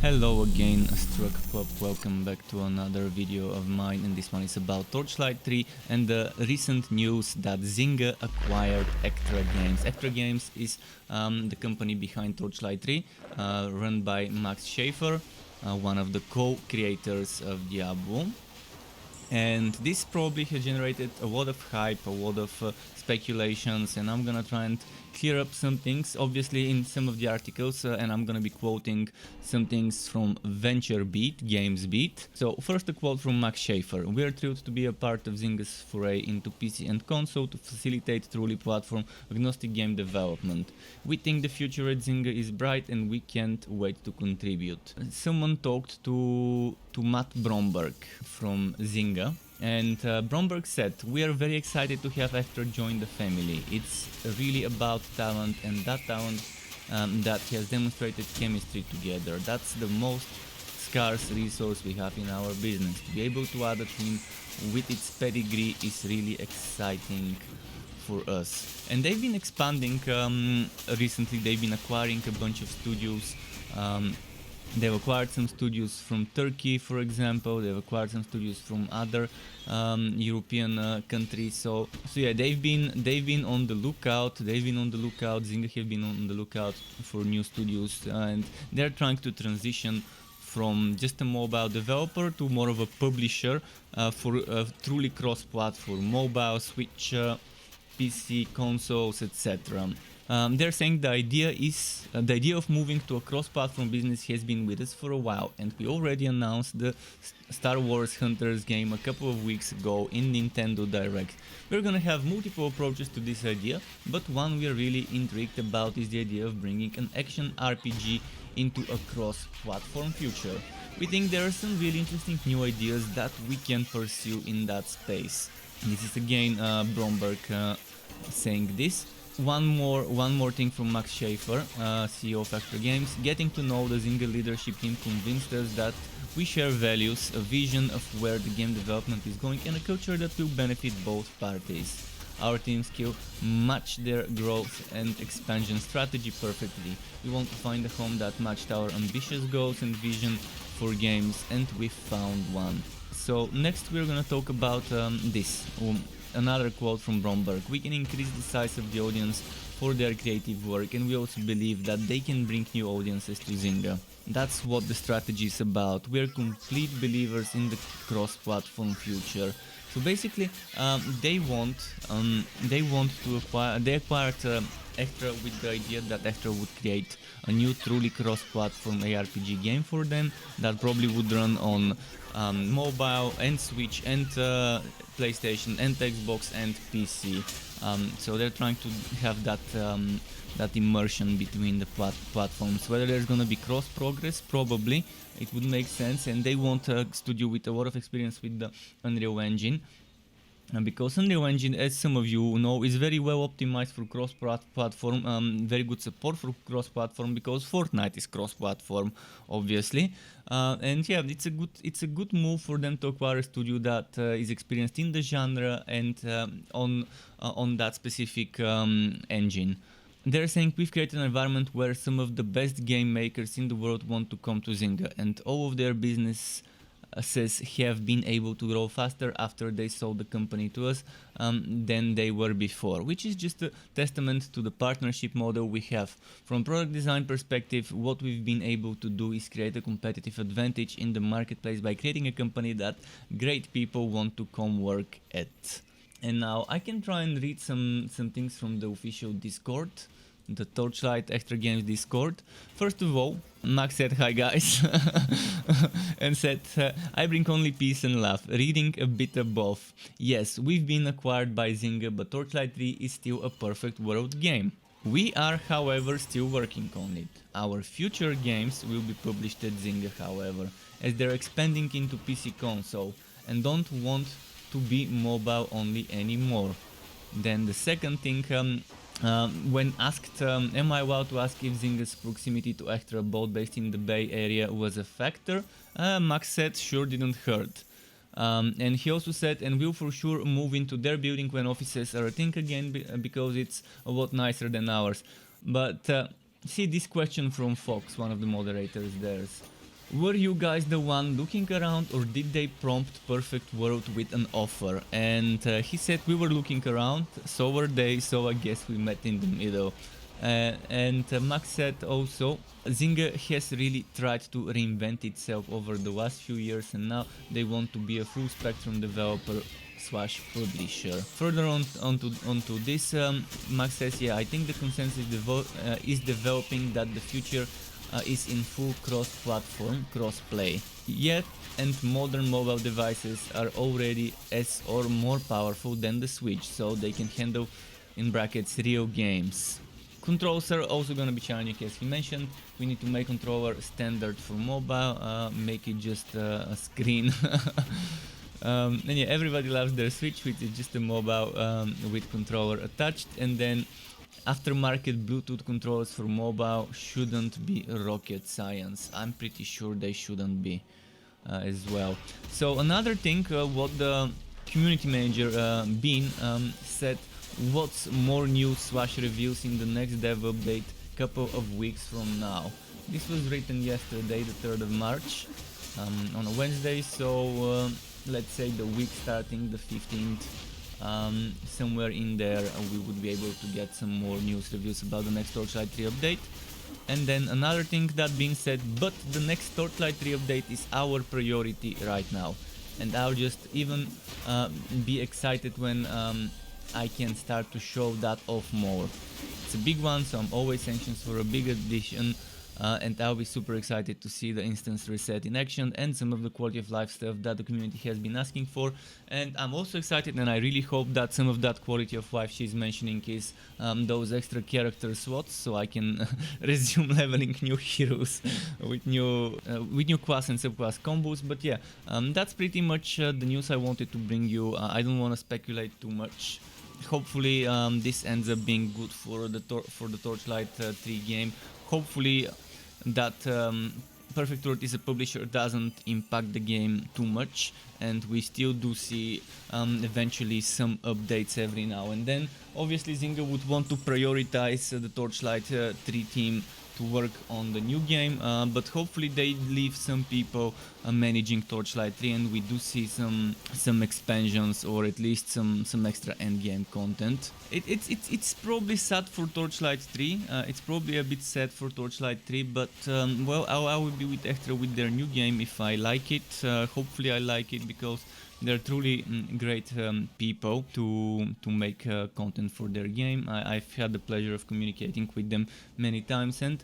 Hello again, Struck Pop. Welcome back to another video of mine, and this one is about Torchlight 3 and the recent news that Zynga acquired Echtra Games. Echtra Games is the company behind Torchlight 3, run by Max Schaefer, one of the co-creators of Diablo. And this probably has generated a lot of hype, a lot of speculations, and I'm gonna try and clear up some things, obviously in some of the articles, and I'm gonna be quoting some things from VentureBeat, GamesBeat. So first a quote from Max Schaefer: "We are thrilled to be a part of Zynga's foray into PC and console to facilitate truly platform-agnostic game development. We think the future at Zynga is bright and we can't wait to contribute." Someone talked to Matt Blomberg from Zynga, and Blomberg said, "We are very excited to have Echtra join the family. It's really about talent, and that talent that has demonstrated chemistry together. That's the most scarce resource we have in our business. To be able to add a team with its pedigree is really exciting for us." And they've been expanding recently. They've been acquiring a bunch of studios. They've acquired some studios from Turkey, for example. They've acquired some studios from other European countries. So yeah, they've been on the lookout. Zynga have been on the lookout for new studios, and they're trying to transition from just a mobile developer to more of a publisher for truly cross-platform, mobile, Switch, PC, consoles, etc. They're saying the idea of moving to a cross-platform business has been with us for a while, and we already announced the Star Wars Hunters game a couple of weeks ago in Nintendo Direct. We're gonna have multiple approaches to this idea, but one we're really intrigued about is the idea of bringing an action RPG into a cross-platform future. We think there are some really interesting new ideas that we can pursue in that space. This is again Blomberg saying this. One more thing from Max Schaefer, CEO of Echtra Games: "Getting to know the Zynga leadership team convinced us that we share values, a vision of where the game development is going, and a culture that will benefit both parties. Our teams can match their growth and expansion strategy perfectly. We want to find a home that matched our ambitious goals and vision for games, and we found one." So next we're gonna talk about this. Another quote from Blomberg: "We can increase the size of the audience for their creative work, and we also believe that they can bring new audiences to Zynga. That's what the strategy is about. We're complete believers in the cross-platform future." So basically, they acquired Echtra with the idea that Echtra would create a new truly cross-platform ARPG game for them that probably would run on mobile and Switch and PlayStation and Xbox and PC. So they're trying to have that immersion between the platforms. Whether there's gonna be cross progress, probably it would make sense, and they want a studio with a lot of experience with the Unreal Engine. Because Unreal Engine, as some of you know, is very well optimized for cross-platform, very good support for cross-platform, because Fortnite is cross-platform, obviously. And yeah, it's a good move for them to acquire a studio that is experienced in the genre and on that specific engine. They're saying, "We've created an environment where some of the best game makers in the world want to come to Zynga, and all of their businesses have been able to grow faster after they sold the company to us than they were before," which is just a testament to the partnership model we have. From product design perspective, what we've been able to do is create a competitive advantage in the marketplace by creating a company that great people want to come work at. And now I can try and read some things from the official Discord, the Torchlight Echtra Games Discord. First of all, Max said, "Hi guys," and said, "I bring only peace and love, reading a bit above. Yes, we've been acquired by Zynga, but Torchlight 3 is still a perfect world game. We are, however, still working on it. Our future games will be published at Zynga, however, as they're expanding into PC console and don't want to be mobile only anymore." Then the second thing, when asked, "Am I allowed to ask if Zynga's proximity to Echtra, both based in the Bay Area, was a factor?" Max said, "Sure, didn't hurt." And he also said, "And we'll for sure move into their building when offices are a thing again, because it's a lot nicer than ours." But see this question from Fox, one of the moderators there. Were you guys the one looking around, or did they prompt Perfect World with an offer? And he said we were looking around, so were they, so I guess we met in the middle. Max said also, Zynga has really tried to reinvent itself over the last few years, and now they want to be a full spectrum developer slash publisher. Further onto this, Max says, yeah, I think the consensus is developing that the future is in full cross-platform, cross-play. Yet, and modern mobile devices are already as or more powerful than the Switch, so they can handle, in brackets, real games. Controls are also gonna be challenging, as he mentioned. We need to make controller standard for mobile, make it just a screen. And yeah, everybody loves their Switch, which is just a mobile with controller attached, and then aftermarket Bluetooth controllers for mobile shouldn't be rocket science. I'm pretty sure they shouldn't be as well. So another thing, what the community manager Bean said, what's more news slash reviews in the next dev update couple of weeks from now. This was written yesterday, the 3rd of March, on a Wednesday, so let's say the week starting the 15th. Somewhere in there we would be able to get some more news reviews about the next Torchlight 3 update. And then another thing that being said, but the next Torchlight 3 update is our priority right now, and I'll just even be excited when I can start to show that off more. It's a big one, so I'm always anxious for a big addition. And I'll be super excited to see the instance reset in action and some of the quality of life stuff that the community has been asking for. And I'm also excited, and I really hope that some of that quality of life she's mentioning is those extra character slots, so I can resume leveling new heroes with new class and subclass combos. But yeah, that's pretty much the news I wanted to bring you. I don't want to speculate too much. Hopefully this ends up being good for the Torchlight 3 game. Hopefully that Perfect World is a publisher doesn't impact the game too much, and we still do see eventually some updates every now and then. Obviously Zynga would want to prioritize the Torchlight 3 team to work on the new game, but hopefully they leave some people managing Torchlight 3, and we do see some expansions, or at least some extra endgame content. It's probably sad for Torchlight 3. It's probably a bit sad for Torchlight 3, but well, I will be with Echtra with their new game if I like it. Hopefully I like it, because they're truly great people to make content for their game. I've had the pleasure of communicating with them many times, and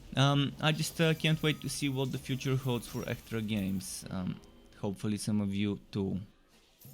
I just can't wait to see what the future holds for Echtra Games. Hopefully some of you too.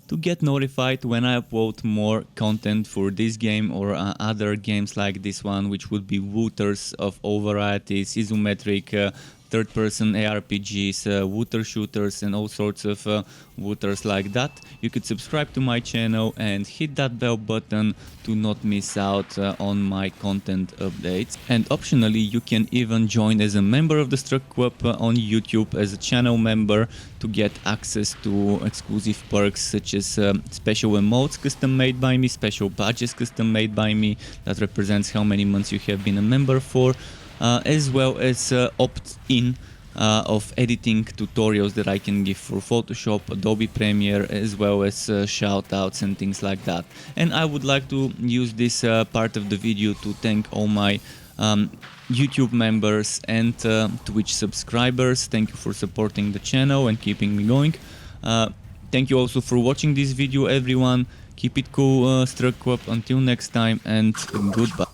To get notified when I upload more content for this game or other games like this one, which would be wooters of all varieties, isometric, third-person ARPGs, wooter shooters, and all sorts of wooters like that, you could subscribe to my channel and hit that bell button to not miss out on my content updates. And optionally, you can even join as a member of the Struck Club on YouTube as a channel member to get access to exclusive perks such as special emotes custom made by me, special badges custom made by me that represents how many months you have been a member for, as well as opt-in of editing tutorials that I can give for Photoshop, Adobe Premiere, as well as shoutouts and things like that. And I would like to use this part of the video to thank all my YouTube members and Twitch subscribers. Thank you for supporting the channel and keeping me going. Thank you also for watching this video, everyone. Keep it cool, Struck Club. Until next time, and goodbye.